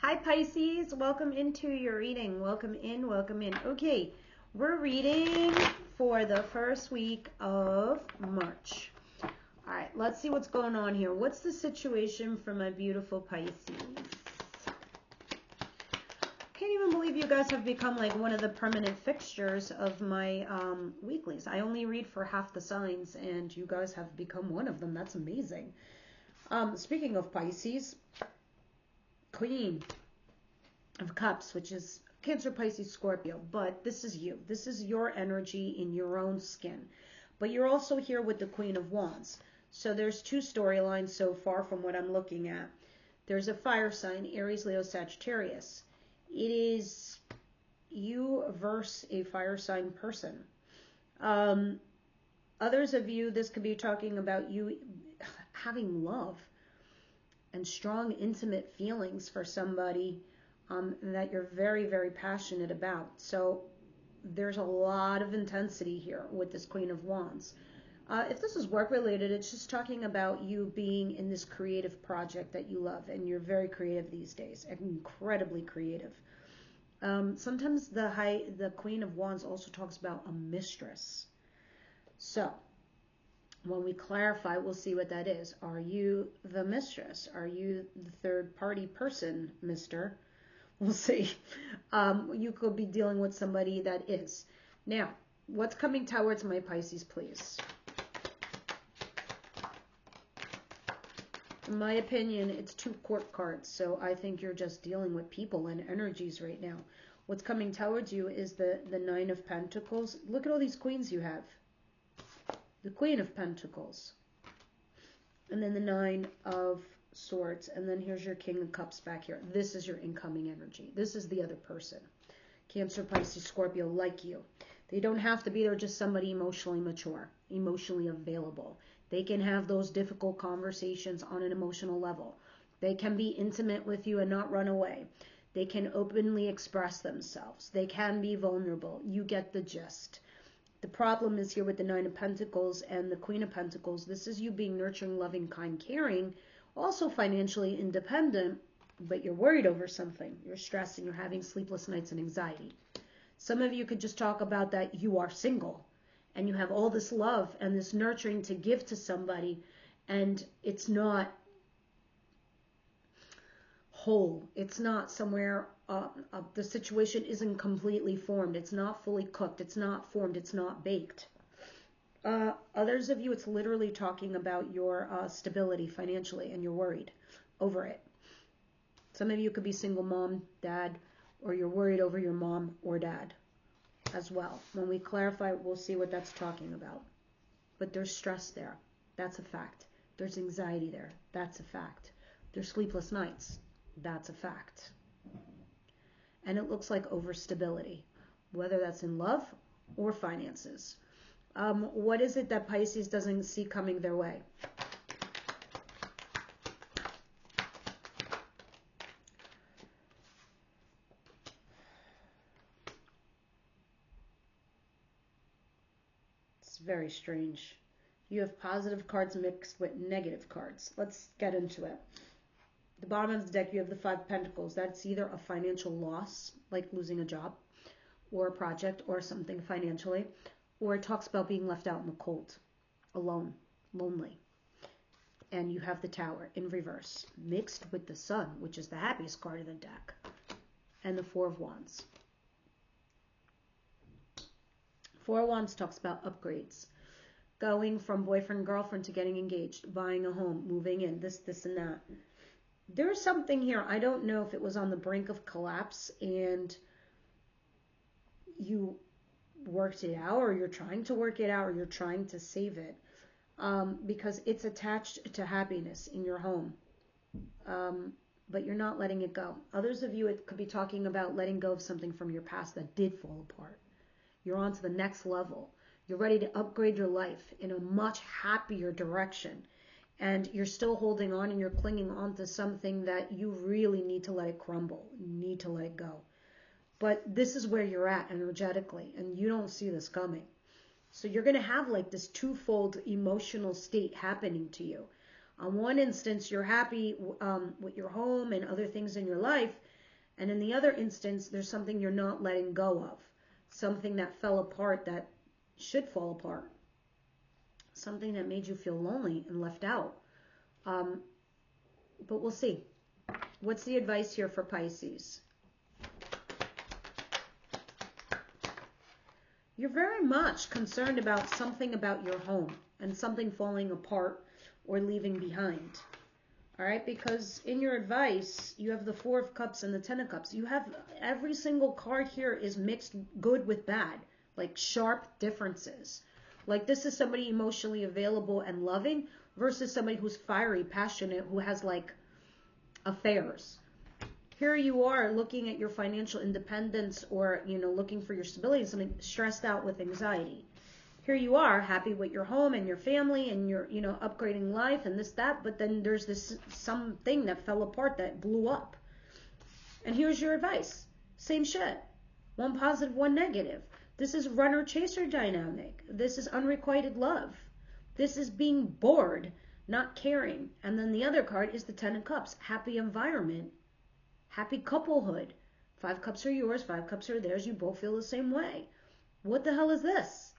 Hi Pisces, welcome into your reading. Welcome in, welcome in. Okay, we're reading for the first week of March. All right, let's see what's going on here. What's the situation for my beautiful Pisces? Can't even believe you guys have become like one of the permanent fixtures of my weeklies. I only read for half the signs and you guys have become one of them. That's amazing. Speaking of Pisces, Queen of Cups, which is Cancer, Pisces, Scorpio, but this is you. This is your energy in your own skin. But you're also here with the Queen of Wands. So there's two storylines so far from what I'm looking at. There's a fire sign, Aries, Leo, Sagittarius. It is you versus a fire sign person. Others of you, this could be talking about you having love and strong, intimate feelings for somebody that you're very, very passionate about. So there's a lot of intensity here with this Queen of Wands. If this is work related, it's just talking about you being in this creative project that you love, and you're very creative these days, incredibly creative. Sometimes the Queen of Wands also talks about a mistress. So when we clarify, we'll see what that is. Are you the mistress? Are you the third party person, mister? We'll see. You could be dealing with somebody that is. Now, what's coming towards my Pisces, please? In my opinion, it's two court cards, so I think you're just dealing with people and energies right now. What's coming towards you is the Nine of Pentacles. Look at all these queens you have. The Queen of Pentacles. And then the Nine of Swords. And then here's your King of Cups back here. This is your incoming energy. This is the other person. Cancer, Pisces, Scorpio, like you. They don't have to be there, just somebody emotionally mature, emotionally available. They can have those difficult conversations on an emotional level. They can be intimate with you and not run away. They can openly express themselves. They can be vulnerable. You get the gist. The problem is here with the Nine of Pentacles and the Queen of Pentacles. This is you being nurturing, loving, kind, caring, also financially independent, but you're worried over something. You're stressed and you're having sleepless nights and anxiety. Some of you could just talk about that you are single and you have all this love and this nurturing to give to somebody, and it's not whole. It's not somewhere, the situation isn't completely formed. It's not fully cooked. It's not formed. It's not baked. Others of you, it's literally talking about your stability financially, and you're worried over it. Some of you could be single mom, dad, or you're worried over your mom or dad as well. When we clarify, we'll see what that's talking about. But there's stress there. That's a fact. There's anxiety there. That's a fact. There's sleepless nights. That's a fact. And it looks like overstability, whether that's in love or finances. What is it that Pisces doesn't see coming their way? It's very strange. You have positive cards mixed with negative cards. Let's get into it. The bottom of the deck, you have the Five of Pentacles. That's either a financial loss, like losing a job, or a project, or something financially, or it talks about being left out in the cold, alone, lonely. And you have the Tower in reverse, mixed with the Sun, which is the happiest card of the deck, and the Four of Wands. Four of Wands talks about upgrades, going from boyfriend, girlfriend to getting engaged, buying a home, moving in, this, and that. There's something here. I don't know if it was on the brink of collapse and you worked it out, or you're trying to work it out, or you're trying to save it, because it's attached to happiness in your home, but you're not letting it go. Others of you, it could be talking about letting go of something from your past that did fall apart. You're on to the next level. You're ready to upgrade your life in a much happier direction. And you're still holding on and you're clinging on to something that you really need to let it crumble, need to let it go. But this is where you're at energetically, and you don't see this coming. So you're going to have like this twofold emotional state happening to you. On one instance, you're happy with your home and other things in your life. And in the other instance, there's something you're not letting go of. Something that fell apart that should fall apart. Something that made you feel lonely and left out. But we'll see. What's the advice here for Pisces? You're very much concerned about something about your home and something falling apart or leaving behind. All right, because in your advice, you have the Four of Cups and the Ten of Cups. You have every single card here is mixed good with bad, like sharp differences. Like this is somebody emotionally available and loving versus somebody who's fiery, passionate, who has like affairs. Here you are looking at your financial independence or, looking for your stability, something stressed out with anxiety. Here you are happy with your home and your family and your, upgrading life and this, that, but then there's this something that fell apart that blew up. And here's your advice. Same shit. One positive, one negative. This is runner-chaser dynamic. This is unrequited love. This is being bored, not caring. And then the other card is the Ten of Cups. Happy environment. Happy couplehood. 5 cups are yours, 5 cups are theirs. You both feel the same way. What the hell is this?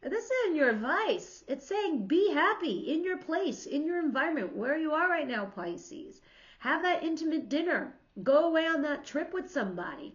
This isn't your advice. It's saying be happy in your place, in your environment, where you are right now, Pisces. Have that intimate dinner. Go away on that trip with somebody.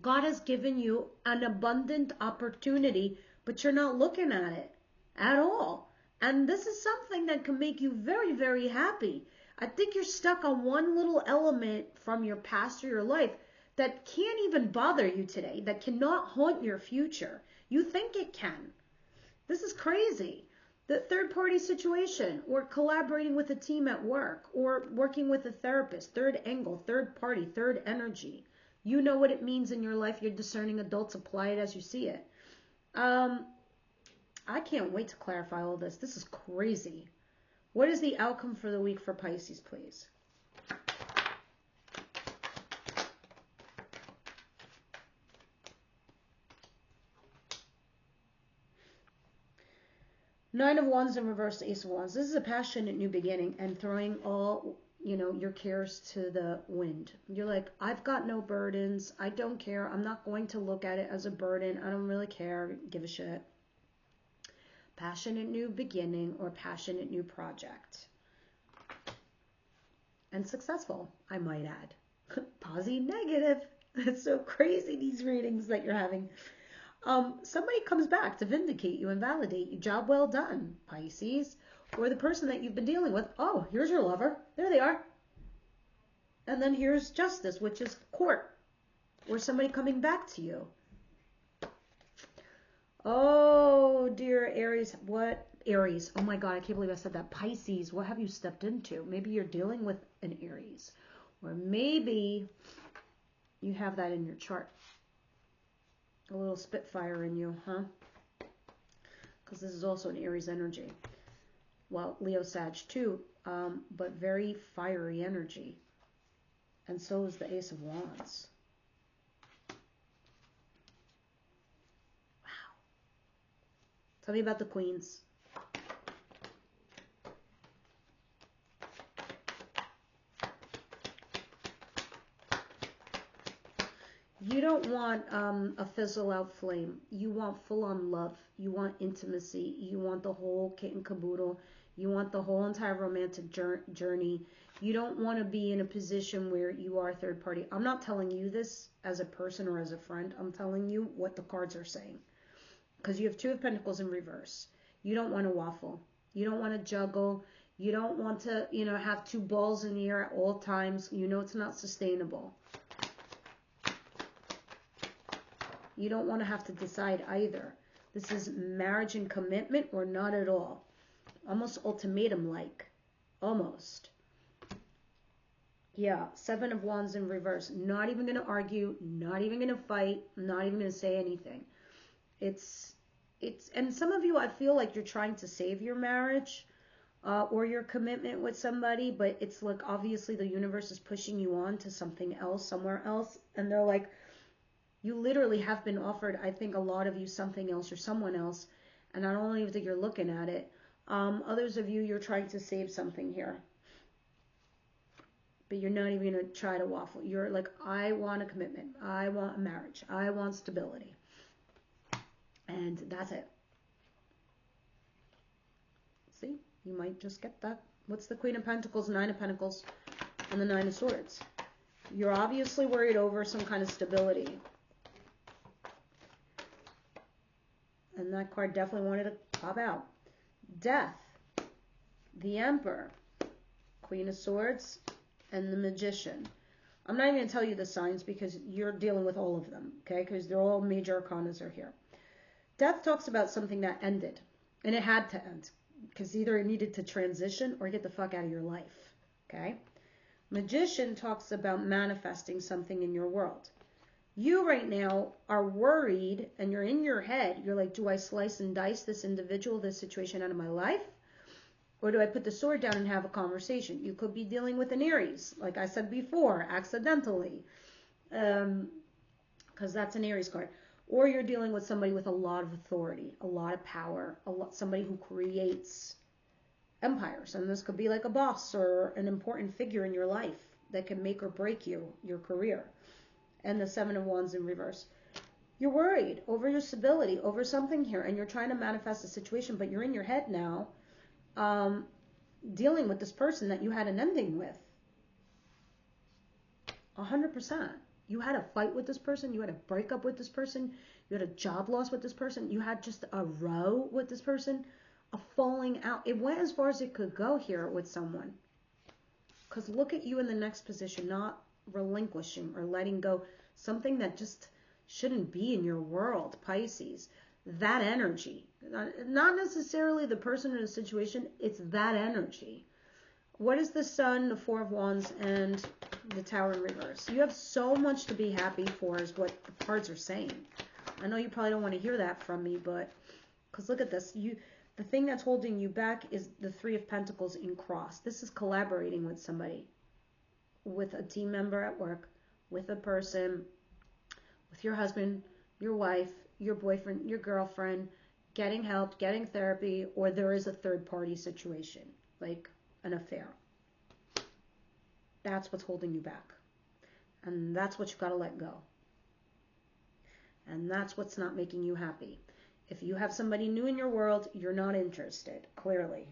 God has given you an abundant opportunity, but you're not looking at it at all. And this is something that can make you very, very happy. I think you're stuck on one little element from your past or your life that can't even bother you today, that cannot haunt your future. You think it can. This is crazy. The third-party situation, or collaborating with a team at work, or working with a therapist, third angle, third party, third energy. You know what it means in your life. You're discerning adults. Apply it as you see it. I can't wait to clarify all this. This is crazy. What is the outcome for the week for Pisces, please? Nine of Wands in reverse, Ace of Wands. This is a passionate new beginning and throwing all, your cares to the wind. You're like, I've got no burdens. I don't care. I'm not going to look at it as a burden. I don't really care. Give a shit. Passionate new beginning or passionate new project. And successful, I might add. Positive, negative. It's so crazy, these readings that you're having. Somebody comes back to vindicate you and validate you. Job well done, Pisces. Or the person that you've been dealing with. Oh, here's your lover. There they are. And then here's justice, which is court. Or somebody coming back to you. Oh, dear Aries. What? Aries. Oh my God, I can't believe I said that. Pisces, what have you stepped into? Maybe you're dealing with an Aries. Or maybe you have that in your chart. A little Spitfire in you, huh? Because this is also an Aries energy. Well, Leo Sag too, but very fiery energy. And so is the Ace of Wands. Wow. Tell me about the Queens. You don't want a fizzle out flame. You want full on love. You want intimacy. You want the whole kit and caboodle. You want the whole entire romantic journey. You don't want to be in a position where you are third party. I'm not telling you this as a person or as a friend. I'm telling you what the cards are saying. Because you have Two of Pentacles in reverse. You don't want to waffle. You don't want to juggle. You don't want to, have two balls in the air at all times. You know it's not sustainable. You don't want to have to decide either. This is marriage and commitment or not at all. Almost ultimatum-like. Almost. Yeah, Seven of Wands in reverse. Not even going to argue. Not even going to fight. Not even going to say anything. And some of you, I feel like you're trying to save your marriage or your commitment with somebody, but it's like obviously the universe is pushing you on to something else, somewhere else. And they're like, you literally have been offered, I think, a lot of you something else or someone else. And not only that you're looking at it, Others of you, you're trying to save something here. But you're not even going to try to waffle. You're like, I want a commitment. I want a marriage. I want stability. And that's it. See? You might just get that. What's the Queen of Pentacles, Nine of Pentacles, and the Nine of Swords? You're obviously worried over some kind of stability. And that card definitely wanted to pop out. Death, the Emperor, Queen of Swords, and the Magician. I'm not even going to tell you the signs because you're dealing with all of them, okay? Because they're all major arcanas are here. Death talks about something that ended, and it had to end because either it needed to transition or get the fuck out of your life, okay? Magician talks about manifesting something in your world. You right now are worried and you're in your head. You're like, do I slice and dice this individual, this situation out of my life? Or do I put the sword down and have a conversation? You could be dealing with an Aries, like I said before, accidentally, because that's an Aries card. Or you're dealing with somebody with a lot of authority, a lot of power, somebody who creates empires. And this could be like a boss or an important figure in your life that can make or break you, your career. And the Seven of Wands in reverse. You're worried over your stability, over something here, and you're trying to manifest a situation, but you're in your head now, dealing with this person that you had an ending with. 100%. You had a fight with this person. You had a breakup with this person. You had a job loss with this person. You had just a row with this person. A falling out. It went as far as it could go here with someone. Because look at you in the next position, not relinquishing or letting go. Something that just shouldn't be in your world, Pisces. That energy. Not necessarily the person or the situation. It's that energy. What is the Sun, the Four of Wands, and the Tower in reverse? You have so much to be happy for is what the cards are saying. I know you probably don't want to hear that from me, but because look at this. The thing that's holding you back is the Three of Pentacles in cross. This is collaborating with somebody, with a team member at work, with a person, with your husband, your wife, your boyfriend, your girlfriend, getting help, getting therapy, or there is a third party situation, like an affair. That's what's holding you back. And that's what you've got to let go. And that's what's not making you happy. If you have somebody new in your world, you're not interested, clearly.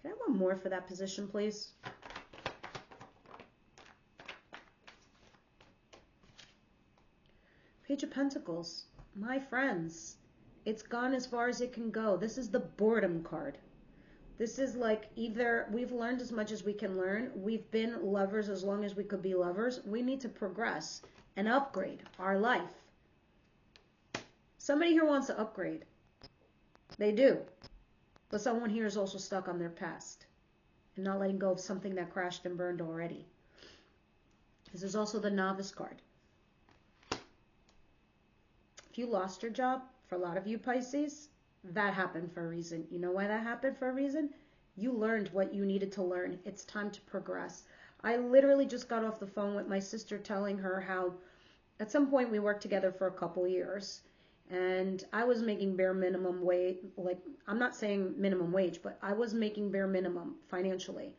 Can I have one more for that position, please? Page of Pentacles. My friends, it's gone as far as it can go. This is the boredom card. This is like either we've learned as much as we can learn. We've been lovers as long as we could be lovers. We need to progress and upgrade our life. Somebody here wants to upgrade. They do. But someone here is also stuck on their past and not letting go of something that crashed and burned already. This is also the Novice card. If you lost your job, for a lot of you Pisces, that happened for a reason. You know why that happened for a reason? You learned what you needed to learn. It's time to progress. I literally just got off the phone with my sister telling her how at some point we worked together for a couple years and I was making bare minimum wage. Like, I'm not saying minimum wage, but I was making bare minimum financially.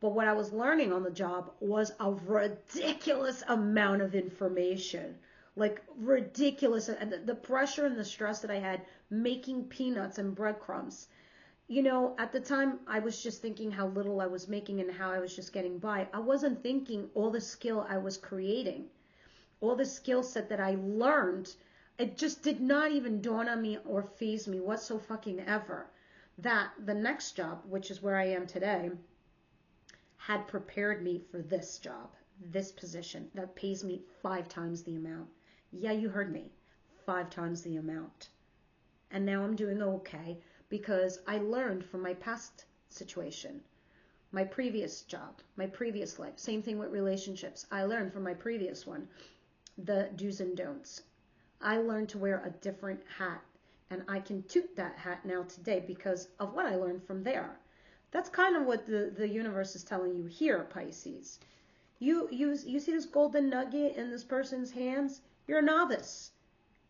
But what I was learning on the job was a ridiculous amount of information. Like ridiculous. And the pressure and the stress that I had making peanuts and breadcrumbs. You know, at the time, I was just thinking how little I was making and how I was just getting by. I wasn't thinking all the skill I was creating, all the skill set that I learned. It just did not even dawn on me or faze me whatsoever that the next job, which is where I am today, had prepared me for this job, this position that pays me 5 times the amount. Yeah, you heard me. 5 times the amount. And now I'm doing okay because I learned from my past situation, my previous job, my previous life. Same thing with relationships. I learned from my previous one, the do's and don'ts. I learned to wear a different hat, and I can toot that hat now today because of what I learned from there. That's kind of what the universe is telling you here, Pisces. You see this golden nugget in this person's hands? You're a novice.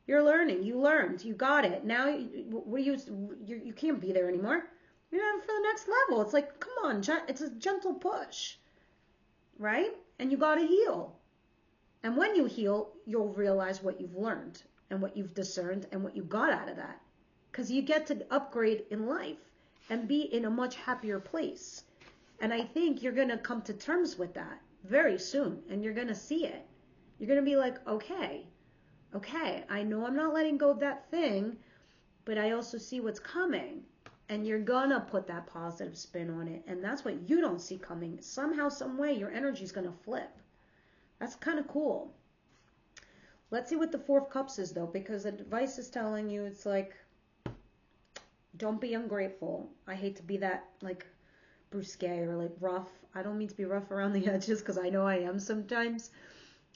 You're learning. You learned. You got it. Now you can't be there anymore. You're not for the next level. It's like, come on, it's a gentle push, right? And you got to heal. And when you heal, you'll realize what you've learned and what you've discerned and what you got out of that. Because you get to upgrade in life and be in a much happier place. And I think you're going to come to terms with that very soon. And you're going to see it. You're going to be like, okay, I know I'm not letting go of that thing, but I also see what's coming. And you're going to put that positive spin on it. And that's what you don't see coming. Somehow, some way, your energy is going to flip. That's kind of cool. Let's see what the Four of Cups is, though, because the advice is telling you it's like, don't be ungrateful. I hate to be that, like, brusque or, like, rough. I don't mean to be rough around the edges because I know I am sometimes.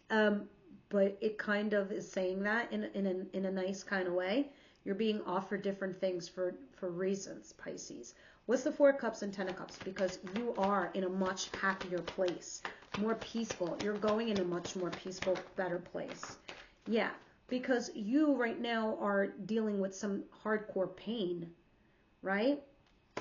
But it kind of is saying that in a nice kind of way. You're being offered different things for reasons, Pisces. What's the Four of Cups and Ten of Cups? Because you are in a much happier place, more peaceful. You're going in a much more peaceful, better place. Yeah, because you right now are dealing with some hardcore pain, right?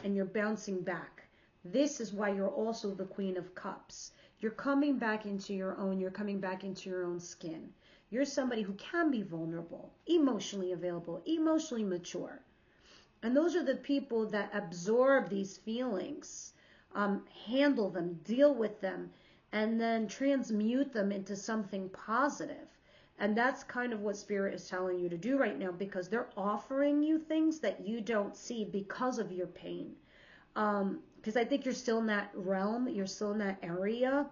And you're bouncing back. This is why you're also the Queen of Cups. You're coming back into your own. You're coming back into your own skin. You're somebody who can be vulnerable, emotionally available, emotionally mature. And those are the people that absorb these feelings, handle them, deal with them, and then transmute them into something positive. And that's kind of what Spirit is telling you to do right now, because they're offering you things that you don't see because of your pain. Because I think you're still in that realm, you're still in that area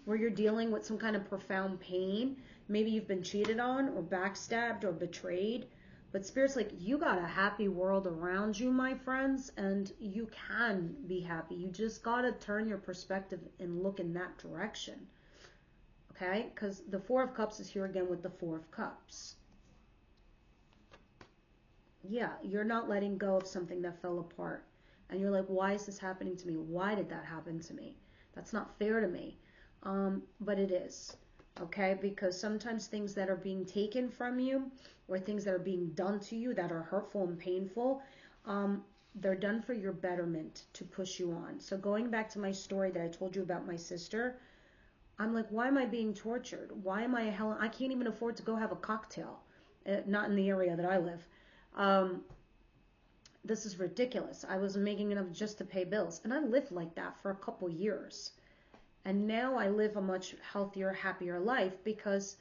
where you're dealing with some kind of profound pain. Maybe you've been cheated on or backstabbed or betrayed. But Spirit's like, you got a happy world around you, my friends, and you can be happy. You just got to turn your perspective and look in that direction. Okay? Because the Four of Cups is here again with the Four of Cups. Yeah, you're not letting go of something that fell apart. And you're like, why is this happening to me? Why did that happen to me? That's not fair to me. But it is. Okay? Because sometimes things that are being taken from you or things that are being done to you that are hurtful and painful, they're done for your betterment to push you on. So going back to my story that I told you about my sister, I'm like, why am I being tortured? Why am I hell? I can't even afford to go have a cocktail. Not in the area that I live. This is ridiculous. I was making enough just to pay bills. And I lived like that for a couple years. And now I live a much healthier, happier life because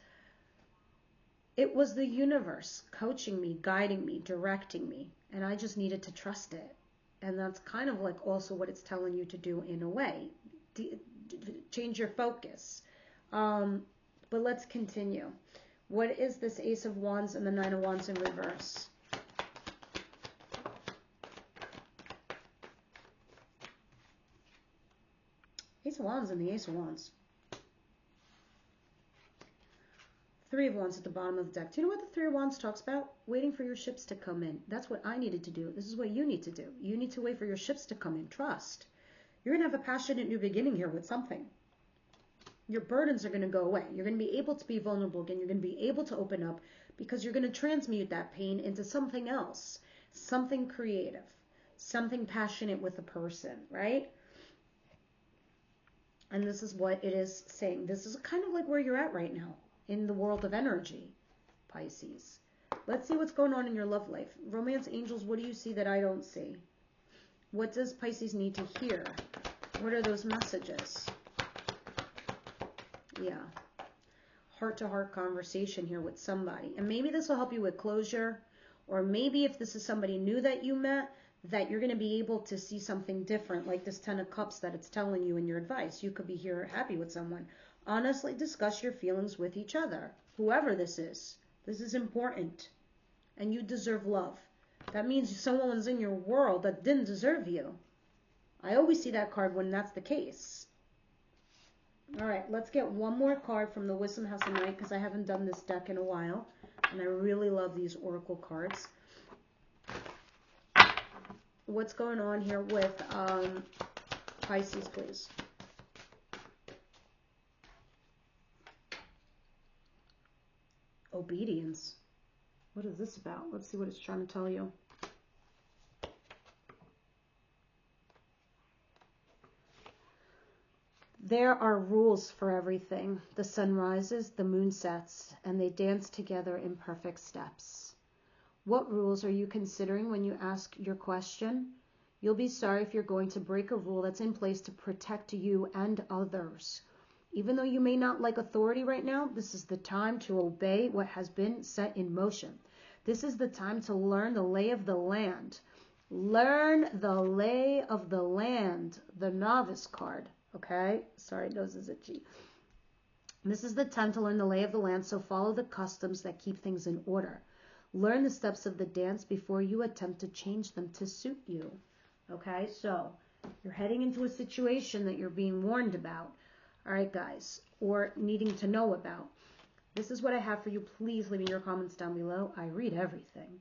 it was the universe coaching me, guiding me, directing me. And I just needed to trust it. And that's kind of like also what it's telling you to do in a way. Change your focus. But let's continue. What is this Ace of Wands and the Nine of Wands in reverse? Ace of Wands and the Ace of Wands. Three of Wands at the bottom of the deck. Do you know what the Three of Wands talks about? Waiting for your ships to come in. That's what I needed to do. This is what you need to do. You need to wait for your ships to come in. Trust. You're going to have a passionate new beginning here with something. Your burdens are going to go away. You're going to be able to be vulnerable again. You're going to be able to open up because you're going to transmute that pain into something else. Something creative. Something passionate with a person, right? And this is what it is saying. This is kind of like where you're at right now in the world of energy, Pisces. Let's see what's going on in your love life. Romance angels, what do you see that I don't see? What does Pisces need to hear? What are those messages? Yeah. Heart-to-heart conversation here with somebody. And maybe this will help you with closure. Or maybe if this is somebody new that you met, that you're going to be able to see something different, like this Ten of Cups that it's telling you in your advice. You could be here happy with someone. Honestly, discuss your feelings with each other. Whoever this is. This is important. And you deserve love. That means someone's in your world that didn't deserve you. I always see that card when that's the case. All right, let's get one more card from the Wisdom House of Night because I haven't done this deck in a while. And I really love these oracle cards. What's going on here with Pisces, please? Obedience. What is this about? Let's see what it's trying to tell you. There are rules for everything. The sun rises, the moon sets, and they dance together in perfect steps. What rules are you considering when you ask your question? You'll be sorry if you're going to break a rule that's in place to protect you and others. Even though you may not like authority right now, this is the time to obey what has been set in motion. This is the time to learn the lay of the land. Learn the lay of the land, the novice card. Okay, sorry, nose is itchy. This is the time to learn the lay of the land, so follow the customs that keep things in order. Learn the steps of the dance before you attempt to change them to suit you. Okay, so you're heading into a situation that you're being warned about. All right, guys, or needing to know about. This is what I have for you. Please leave me your comments down below. I read everything.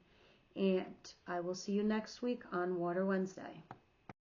And I will see you next week on Water Wednesday.